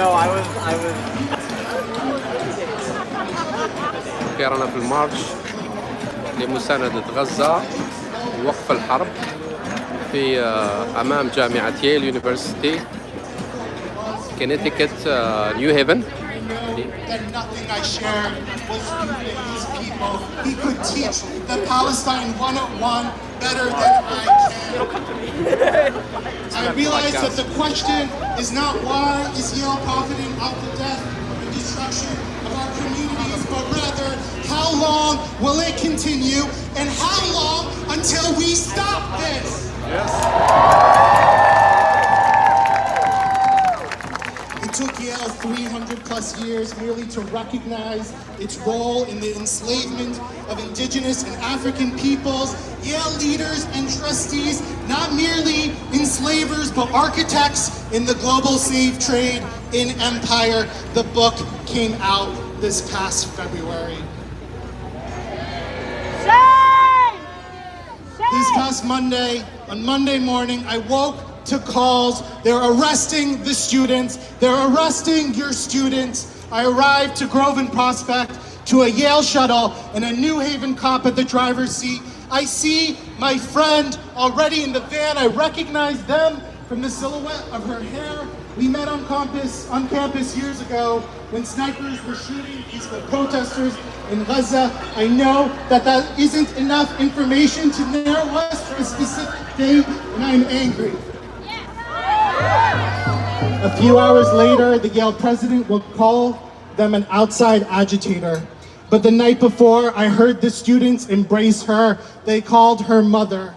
know. I was. رانا في المارش لمساندة غزة ووقف الحرب في أمام جامعة ييل يونيفرسيتي كونيتيكت نيو هيفن. That nothing I shared was new to these people. He could teach the Palestine 101 better than I can. I realize that the question is not why is Yale profiting off the death and destruction of our communities, but rather how long will it continue and how long until we stop this? Yes. It took Yale 300 plus years merely to recognize its role in the enslavement of indigenous and African peoples. Yale leaders and trustees, not merely enslavers, but architects in the global slave trade in empire. The book came out this past February. This past Monday, on Monday morning, I woke to calls. They're arresting the students. They're arresting your students. I arrived to Grove and Prospect to a Yale shuttle and a New Haven cop at the driver's seat. I see my friend already in the van. I recognize them from the silhouette of her hair. We met on campus years ago when snipers were shooting peaceful protesters in Gaza. I know that that isn't enough information to narrow us for a specific date, and I'm angry. A few hours later, the Yale president will call them an outside agitator. But the night before, I heard the students embrace her. They called her mother.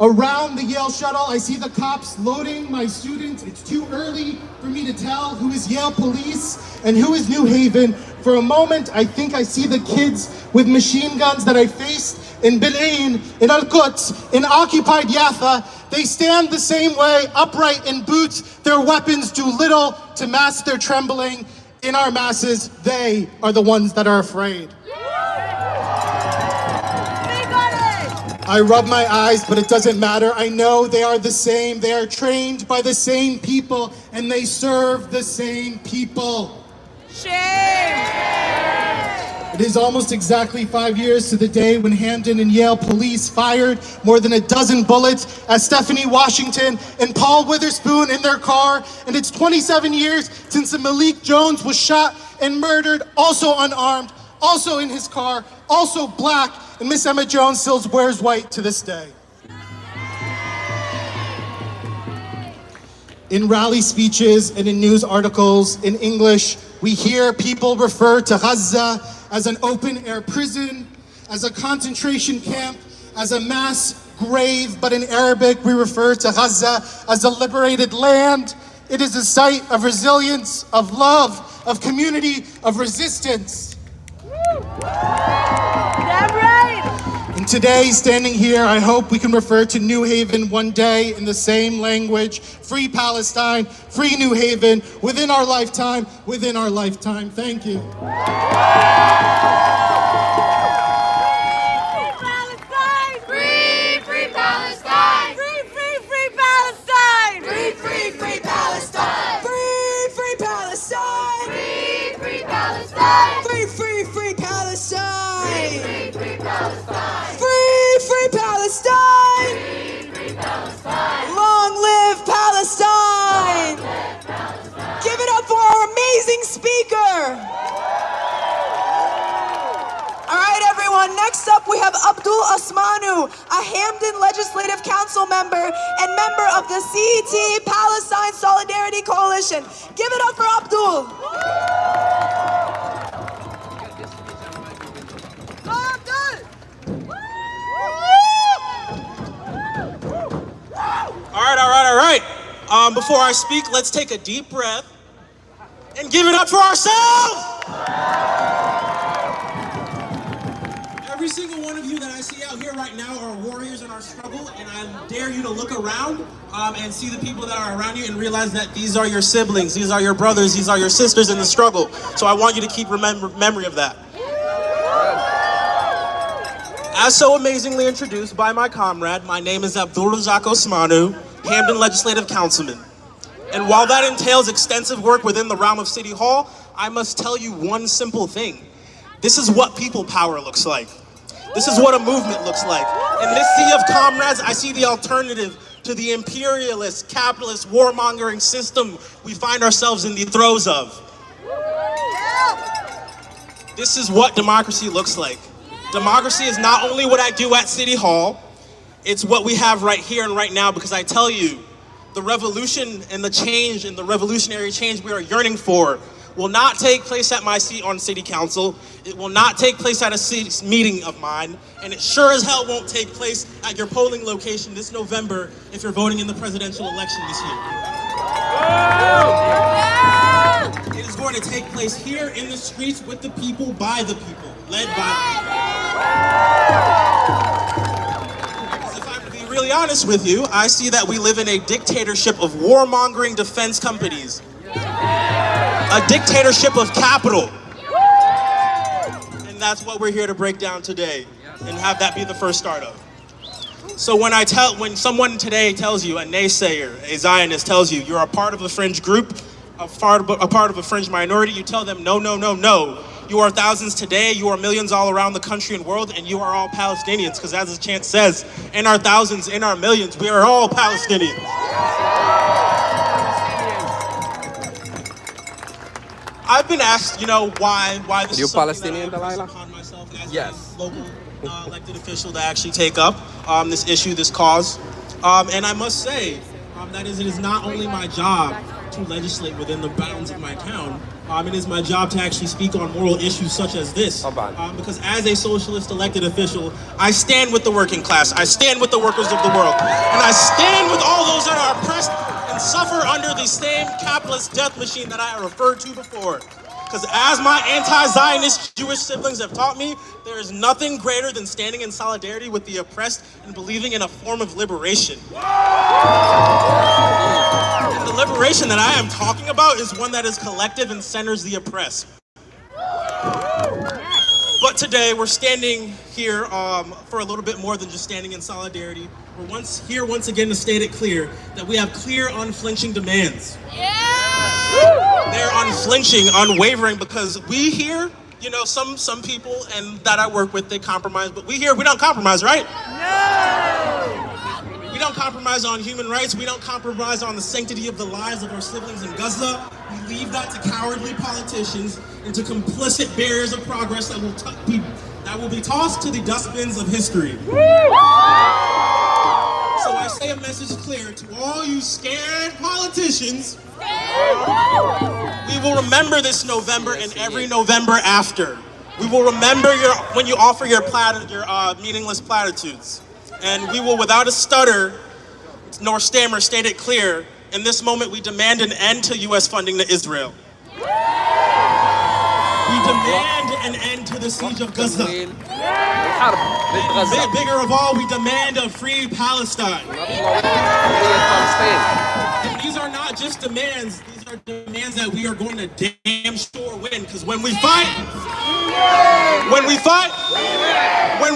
Around the Yale shuttle, I see the cops loading my students. It's too early for me to tell who is Yale police and who is New Haven. For a moment, I think I see the kids with machine guns that I faced in Bil'in, in Al-Quds, in occupied Yafa. They stand the same way, upright in boots. Their weapons do little to mask their trembling. In our masses, they are the ones that are afraid. I rub my eyes, but it doesn't matter. I know they are the same. They are trained by the same people, and they serve the same people. Shame! It is almost exactly 5 years to the day when Hamden and Yale police fired more than a dozen bullets at Stephanie Washington and Paul Witherspoon in their car. And it's 27 years since Malik Jones was shot and murdered, also unarmed, also in his car, also black. And Miss Emma Jones still wears white to this day. In rally speeches and in news articles in English, we hear people refer to Gaza as an open-air prison, as a concentration camp, as a mass grave. But in Arabic, we refer to Gaza as a liberated land. It is a site of resilience, of love, of community, of resistance. Damn right! And today, standing here, I hope we can refer to New Haven one day in the same language. Free Palestine, free New Haven, within our lifetime, within our lifetime. Thank you. Next up, we have Abdul Osmanu, a Hamden Legislative Council member and member of the CET Palestine Solidarity Coalition. Give it up for Abdul. All right. Before I speak, let's take a deep breath and give it up for ourselves. Every single one of you that I see out here right now are warriors in our struggle, and I dare you to look around and see the people that are around you and realize that these are your siblings, these are your brothers, these are your sisters in the struggle. So I want you to keep memory of that. As so amazingly introduced by my comrade, my name is Abdul Razak Osmanu, Hamden Legislative Councilman. And while that entails extensive work within the realm of City Hall, I must tell you one simple thing. This is what people power looks like. This is what a movement looks like. In this sea of comrades, I see the alternative to the imperialist, capitalist, warmongering system we find ourselves in the throes of. This is what democracy looks like. Democracy is not only what I do at City Hall, it's what we have right here and right now, because I tell you, the revolution and the change and the revolutionary change we are yearning for will not take place at my seat on City Council. It will not take place at a city meeting of mine, and it sure as hell won't take place at your polling location this November if you're voting in the presidential election this year. It is going to take place here in the streets with the people, by the people, led by the people. If I'm to be really honest with you, I see that we live in a dictatorship of warmongering defense companies. A dictatorship of capital. And that's what we're here to break down today and have that be the first start of. So when someone today tells you, a naysayer, a Zionist tells you, you're a part of a fringe group, a part of a fringe minority, you tell them, no, no, no, no. You are thousands today, you are millions all around the country and world, and you are all Palestinians, because as the chant says, in our thousands, in our millions, we are all Palestinians. I've been asked, why this is something Palestinian, that I Delilah? upon myself as Yes. a local elected official to actually take up this issue, this cause. And I must say that it is not only my job to legislate within the bounds of my town, it is my job to actually speak on moral issues such as this. Because as a socialist elected official, I stand with the working class, I stand with the workers of the world, and I stand with all those that are oppressed and suffer under the same capitalist death machine that I referred to before. Because as my anti-Zionist Jewish siblings have taught me, there is nothing greater than standing in solidarity with the oppressed and believing in a form of liberation. And the liberation that I am talking about is one that is collective and centers the oppressed. But today we're standing here for a little bit more than just standing in solidarity. We're here once again to state it clear that we have clear, unflinching demands. They're unflinching, unwavering, because we here, some people and that I work with, they compromise, but we don't compromise, right? No! We don't compromise on human rights. We don't compromise on the sanctity of the lives of our siblings in Gaza. We leave that to cowardly politicians and to complicit barriers of progress that will be tossed to the dustbins of history. So I say a message clear to all you scared politicians. We will remember this November and every November after. We will remember when you offer your meaningless platitudes. And we will, without a stutter nor stammer, state it clear. In this moment, we demand an end to U.S. funding to Israel. We demand an end to the siege of Gaza. Bigger of all, we demand a free Palestine. And these are not just demands, these are demands that we are going to damn sure win. Because when we fight, we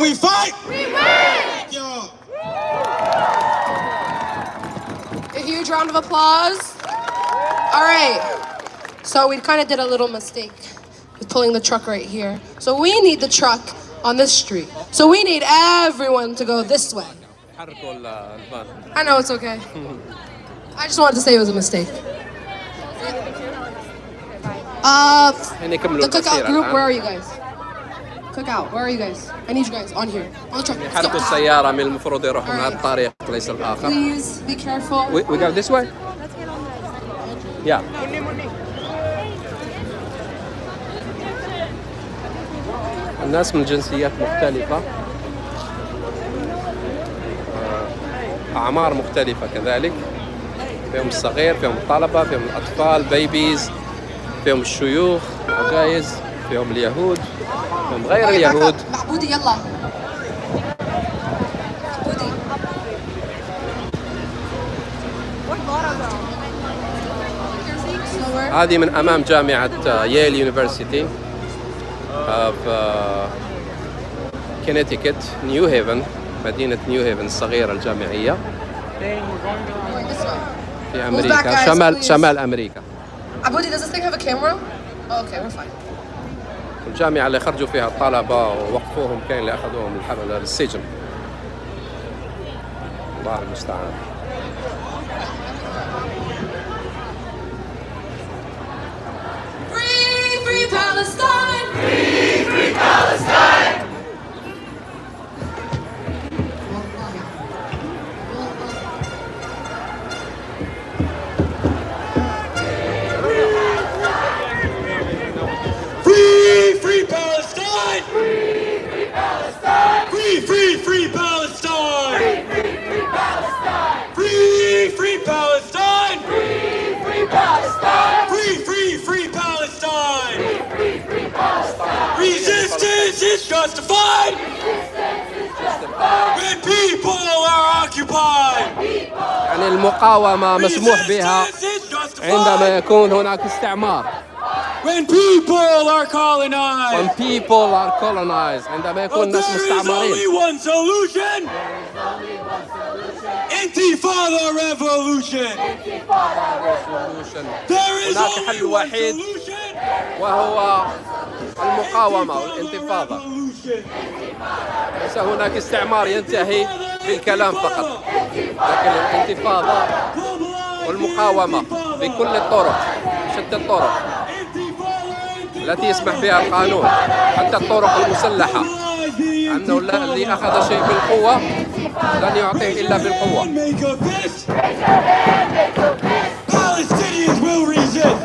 win. Y'all. A huge round of applause. All right. So we kind of did a little mistake with pulling the truck right here. So we need the truck on this street. So we need everyone to go this way. I know, it's okay. I just wanted to say it was a mistake. The cookout group, where are you guys? Cookout, where are you guys? I need you guys on here, on the truck. يحركوا السيارة من المفروض يروحوا من هذا الطريق ليس الآخر. Please be careful. We go this way? Yeah. الناس من جنسيات مختلفة، أعمار مختلفة كذلك، فيهم الصغير، فيهم الطلبة، فيهم الأطفال، بيبيز، فيهم الشيوخ، عجايز، فيهم اليهود، فيهم غير اليهود. معبودي يلا. هذه من أمام جامعة ييل يونيفرسيتي of كونيتيكت، نيو هيفن، مدينة نيو هيفن الصغيرة الجامعية. في Move back, أمريكا، guys, please. شمال أمريكا. Abudi, does this thing have a camera? Oh, okay, we're fine. الجامعة اللي خرجوا فيها الطلبة ووقفوهم كاين اللي أخذوهم للسجن. الله المستعان. Free, free Palestine! Free, free Palestine! Free, free Palestine! Free, free Palestine! Free, free, free Palestine! Free, free Palestine! Free, free Palestine! Free, free Palestine! Free, free, free Palestine! Free, free Palestine! Resistance is justified Resistance is justified when people are occupied. يعني المقاومة مسموح بها Resistance is عندما justified يكون هناك استعمار. when people are colonized. When people are colonized. عندما يكون الناس There is only مستعمرين. one solution. Intifada revolution. There is هناك only حل one وحيد solution. وهو المقاومة Intifada والانتفاضة. revolution. ليس هناك استعمار ينتهي بالكلام فقط، لكن الانتفاضة والمقاومة بكل الطرق، شتى الطرق التي يسمح بها القانون، حتى الطرق المسلحة، أنه الذي أخذ شيء بالقوة لن يعطيه إلا بالقوة. Palestinians will resist.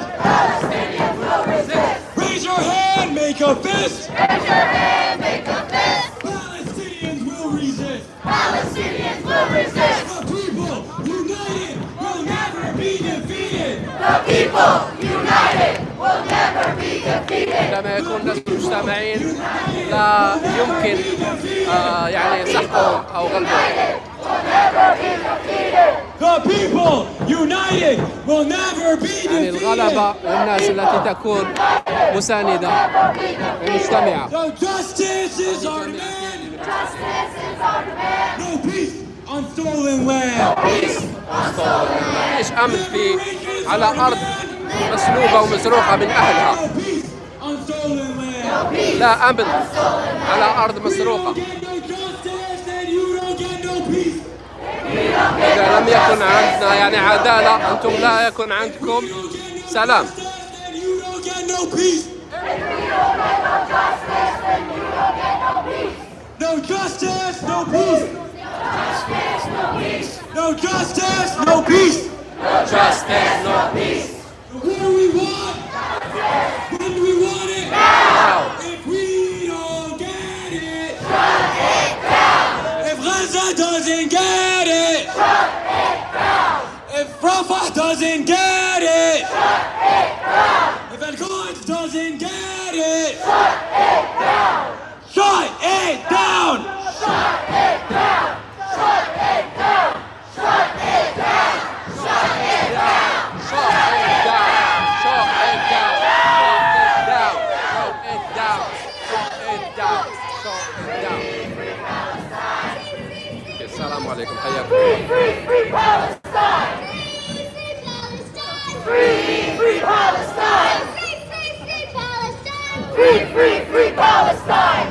Raise your hand, make a fist. Palestinians will resist. Palestinians will resist. The people united will never be defeated. The people united will never be defeated. عندما يكون الناس مجتمعين لا يمكن يعني سحقهم أو غلبهم. The people united will never be يعني الغلبة defeated. للناس التي تكون مساندة ومجتمعة. So justice is our demand. Justice is our demand. No peace on stolen land. فيش أمن على أرض مسلوبة ومسروقة من أهلها. No peace on stolen land. لا أمن على أرض مسروقة. Get no justice, then you don't get no peace. إذا لم يكن عندنا يعني عدالة، أنتم لا يكن عندكم سلام. Then you don't get no peace. No justice, no peace. No justice, no peace. Justice, no peace. What do we want? When do we want it? Now. If we don't get it, shut it down. If Gaza doesn't get it, shut it down. If Rafah doesn't get it, shut it down. If Al-Quds doesn't get it, shut it down. Shut it down. Shut it down. Shut it down. Shut it down. Shut it down. Shut it down. Shut it down. Shut it down. Shut it down. Shut it down. السلام عليكم، حياكم الله. Free Palestine! Free, free Palestine! Free, free, free Palestine! Free, free, free Palestine!